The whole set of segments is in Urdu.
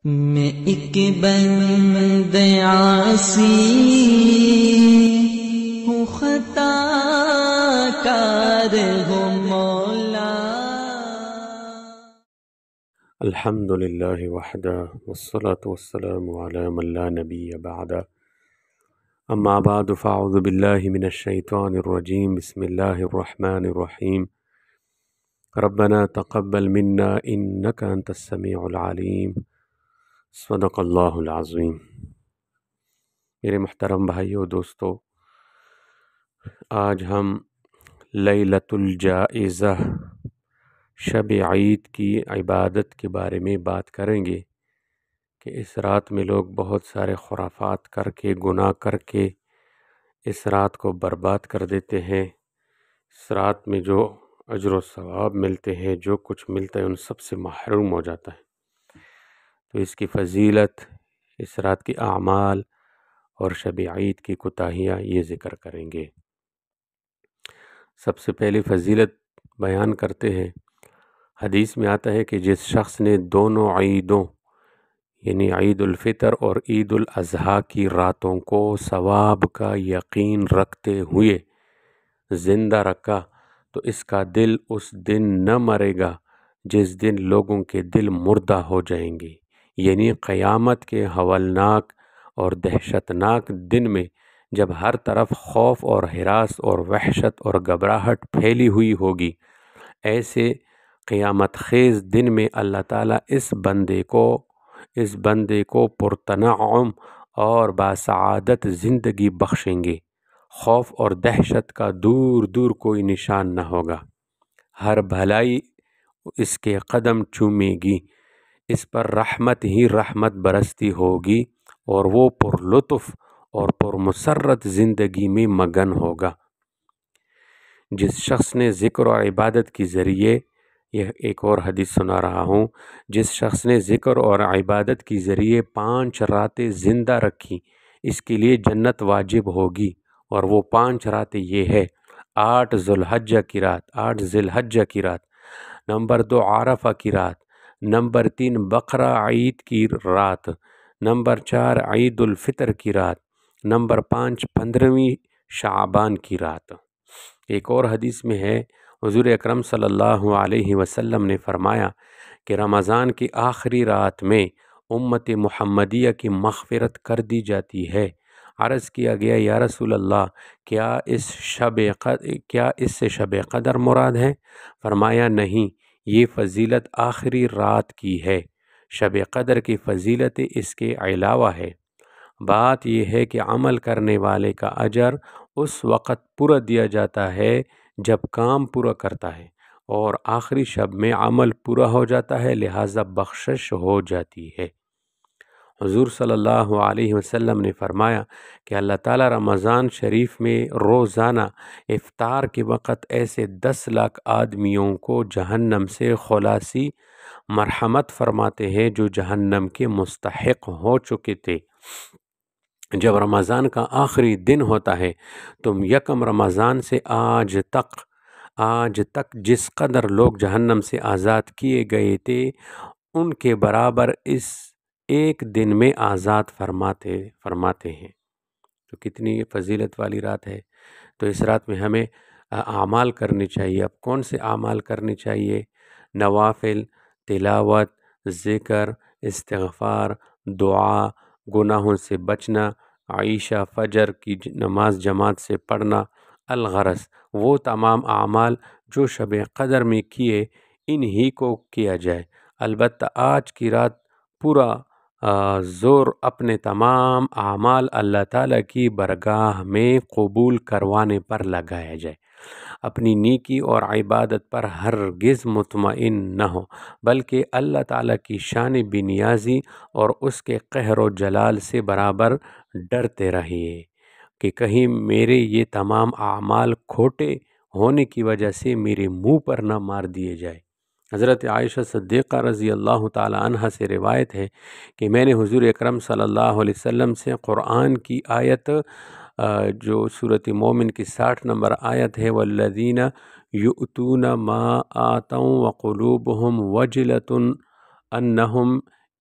میں ایک بند عاصی ہوں، خطا کار ہوں مولا۔ الحمد للہ وحدہ والصلاة والسلام علی من لا نبی بعدہ، اما بعد فاعوذ باللہ من الشیطان الرجیم، بسم اللہ الرحمن الرحیم۔ ربنا تقبل منا انک انت السمیع العلیم، صدق اللہ العظیم۔ میرے محترم بھائیو دوستو، آج ہم لیلۃ الجائزہ، شب عید کی عبادت کے بارے میں بات کریں گے کہ اس رات میں لوگ بہت سارے خرافات کر کے، گناہ کر کے اس رات کو برباد کر دیتے ہیں۔ اس رات میں جو اجر و ثواب ملتے ہیں، جو کچھ ملتا ہے، ان سب سے محروم ہو جاتا ہے۔ تو اس کی فضیلت، اس رات کے اعمال اور شب عید کی کوتاہیاں یہ ذکر کریں گے۔ سب سے پہلی فضیلت بیان کرتے ہیں۔ حدیث میں آتا ہے کہ جس شخص نے دونوں عیدوں یعنی عید الفطر اور عید الاضحیٰ کی راتوں کو ثواب کا یقین رکھتے ہوئے زندہ رکھا تو اس کا دل اس دن نہ مرے گا جس دن لوگوں کے دل مردہ ہو جائیں گے، یعنی قیامت کے ہولناک اور دہشت ناک دن میں جب ہر طرف خوف اور ہراس اور وحشت اور گھبراہٹ پھیلی ہوئی ہوگی، ایسے قیامت خیز دن میں اللہ تعالیٰ اس بندے کو پرتنعم اور باسعادت زندگی بخشیں گے۔ خوف اور دہشت کا دور دور کوئی نشان نہ ہوگا، ہر بھلائی اس کے قدم چومے گی، اس پر رحمت ہی رحمت برستی ہوگی اور وہ پرلطف اور پرمسرت زندگی میں مگن ہوگا۔ جس شخص نے ذکر اور عبادت کے ذریعے، یہ ایک اور حدیث سنا رہا ہوں، جس شخص نے ذکر اور عبادت کے ذریعے 5 راتیں زندہ رکھی، اس کے لیے جنت واجب ہوگی، اور وہ 5 راتیں یہ ہے: 8 ذی الحجہ کی رات، نمبر 2 عرفہ کی رات، نمبر 3 بقرہ عید کی رات، نمبر 4 عید الفطر کی رات، نمبر 5 15ویں شعبان کی رات۔ ایک اور حدیث میں ہے، حضور اکرم صلی اللہ علیہ وسلم نے فرمایا کہ رمضان کی آخری رات میں امت محمدیہ کی مغفرت کر دی جاتی ہے۔ عرض کیا گیا، یا رسول اللہ، کیا اس سے شب قدر مراد ہے؟ فرمایا نہیں، یہ فضیلت آخری رات کی ہے، شب قدر کی فضیلت اس کے علاوہ ہے۔ بات یہ ہے کہ عمل کرنے والے کا اجر اس وقت پورا دیا جاتا ہے جب کام پورا کرتا ہے، اور آخری شب میں عمل پورا ہو جاتا ہے، لہٰذا بخشش ہو جاتی ہے۔ حضور صلی اللہ علیہ وسلم نے فرمایا کہ اللہ تعالیٰ رمضان شریف میں روزانہ افطار کے وقت ایسے 10 لاکھ آدمیوں کو جہنم سے خلاصی مرحمت فرماتے ہیں جو جہنم کے مستحق ہو چکے تھے۔ جب رمضان کا آخری دن ہوتا ہے تو 1 رمضان سے آج تک جس قدر لوگ جہنم سے آزاد کیے گئے تھے، ان کے برابر اس ایک دن میں آزاد فرماتے ہیں۔ تو کتنی فضیلت والی رات ہے۔ تو اس رات میں ہمیں اعمال کرنے چاہیے۔ اب کون سے اعمال کرنے چاہیے؟ نوافل، تلاوت، ذکر، استغفار، دعا، گناہوں سے بچنا، عشاء فجر کی نماز جماعت سے پڑھنا، الغرض وہ تمام اعمال جو شب قدر میں کیے، انہی کو کیا جائے۔ البتہ آج کی رات پورا زور اپنے تمام اعمال اللہ تعالیٰ کی برگاہ میں قبول کروانے پر لگایا جائے۔ اپنی نیکی اور عبادت پر ہرگز مطمئن نہ ہو، بلکہ اللہ تعالیٰ کی شان بنیازی اور اس کے قہر و جلال سے برابر ڈرتے رہیے کہ کہیں میرے یہ تمام اعمال کھوٹے ہونے کی وجہ سے میرے منہ پر نہ مار دیے جائے۔ حضرت عائشہ صدیقہ رضی اللہ تعالی عنہ سے روایت ہے کہ میں نے حضور اکرم صلی اللہ علیہ وسلم سے قرآن کی آیت جو سورۃ مومن کی 60 نمبر آیت ہے، والذین یؤتون ما آتوا وقلوبہم وجلۃ انہم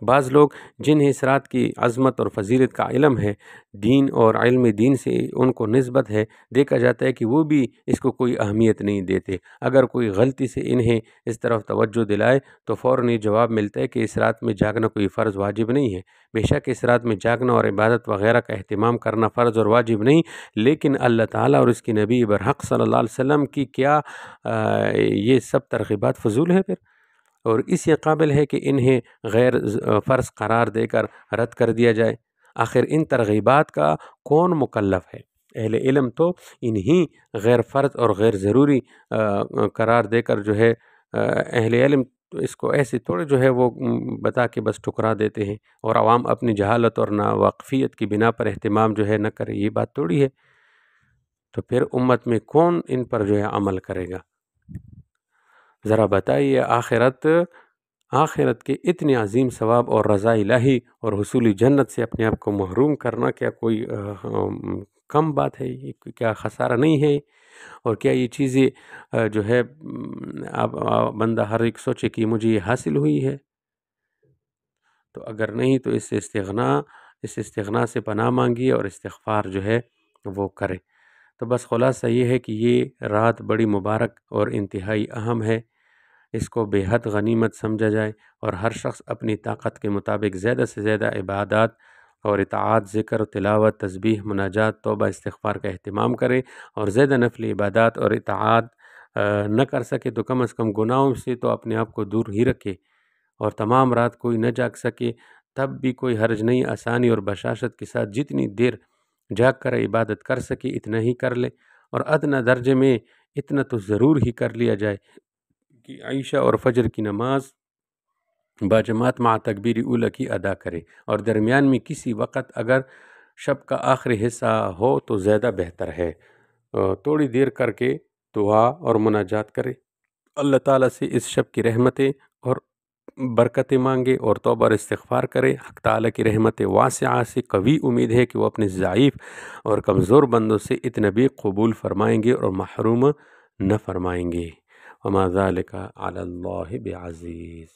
بعض لوگ جنہیں اس رات کی عظمت اور فضیلت کا علم ہے، دین اور علم دین سے ان کو نسبت ہے، دیکھا جاتا ہے کہ وہ بھی اس کو کوئی اہمیت نہیں دیتے۔ اگر کوئی غلطی سے انہیں اس طرف توجہ دلائے تو فوراً یہ جواب ملتا ہے کہ اس رات میں جاگنا کوئی فرض واجب نہیں ہے۔ بے شک اس رات میں جاگنا اور عبادت وغیرہ کا اہتمام کرنا فرض اور واجب نہیں، لیکن اللہ تعالیٰ اور اس کی نبی برحق صلی اللہ علیہ وسلم کی کیا یہ سب ترغیبات فضول ہیں پھر؟ اور اس یہ قابل ہے کہ انہیں غیر فرض قرار دے کر رد کر دیا جائے؟ آخر ان ترغیبات کا کون مکلف ہے؟ اہل علم تو انہی غیر فرض اور غیر ضروری قرار دے کر جو ہے اہل علم تو اس کو ایسے تھوڑے جو ہے وہ بتا کے بس ٹھکرا دیتے ہیں، اور عوام اپنی جہالت اور ناواقفیت کی بنا پر اہتمام جو ہے نہ کرے، یہ بات تھوڑی ہے۔ تو پھر امت میں کون ان پر جو ہے عمل کرے گا؟ ذرا بتائیے، آخرت کے اتنے عظیم ثواب اور رضا الہی اور حصول جنت سے اپنے آپ کو محروم کرنا کیا کوئی کم بات ہے؟ یہ کیا خسارہ نہیں ہے؟ اور کیا یہ چیزیں جو ہے اب بندہ ہر ایک سوچے کہ مجھے یہ حاصل ہوئی ہے؟ تو اگر نہیں تو اس استغنا سے پناہ مانگیے اور استغفار جو ہے وہ کرے۔ تو بس خلاصہ یہ ہے کہ یہ رات بڑی مبارک اور انتہائی اہم ہے، اس کو بے حد غنیمت سمجھا جائے، اور ہر شخص اپنی طاقت کے مطابق زیادہ سے زیادہ عبادات اور اطاعت، ذکر، تلاوت، تسبیح، مناجات، توبہ، استغفار کا اہتمام کرے، اور زیادہ نفلی عبادات اور اطاعت نہ کر سکے تو کم از کم گناہوں سے تو اپنے آپ کو دور ہی رکھے، اور تمام رات کوئی نہ جاگ سکے تب بھی کوئی حرج نہیں، آسانی اور بشاشت کے ساتھ جتنی دیر جاگ کر عبادت کر سکے اتنا ہی کر لے، اور ادنیٰ درجے میں اتنا تو ضرور ہی کر لیا جائے کہ عشاء اور فجر کی نماز باجماعت مع تکبیر اولی کی ادا کرے، اور درمیان میں کسی وقت اگر شب کا آخری حصہ ہو تو زیادہ بہتر ہے، تھوڑی دیر کر کے دعا اور مناجات کرے، اللہ تعالیٰ سے اس شب کی رحمتیں اور برکتیں مانگے اور توبہ اور استغفار کرے۔ حق تعالیٰ کی رحمت واسعہ سے قوی امید ہے کہ وہ اپنے ضعیف اور کمزور بندوں سے اتنا بھی قبول فرمائیں گے اور محروم نہ فرمائیں گے۔ وما ذلک علی اللہ بعزیز۔